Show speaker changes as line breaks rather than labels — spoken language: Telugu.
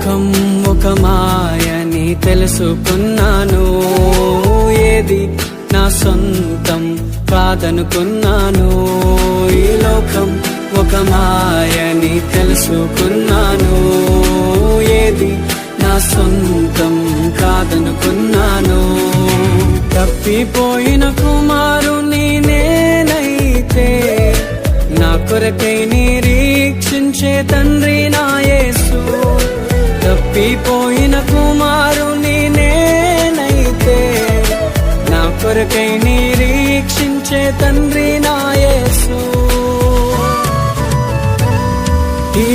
లోకం ఒక మాయని తెలుసుకున్నాను, ఏది నా సొంతం కాదనుకున్నాను. ఈ లోకం ఒక మాయని తెలుసుకున్నాను, ఏది నా సొంతం కాదనుకున్నాను. తప్పిపోయిన కుమారుని నేనైతే, నా కొరకై నిరీక్షించే తండ్రి నా యేసు. తప్పిపోయిన కుమారుని నేనైతే, నా కొరకై నిరీక్షించే తండ్రి నా యేసు. ఈ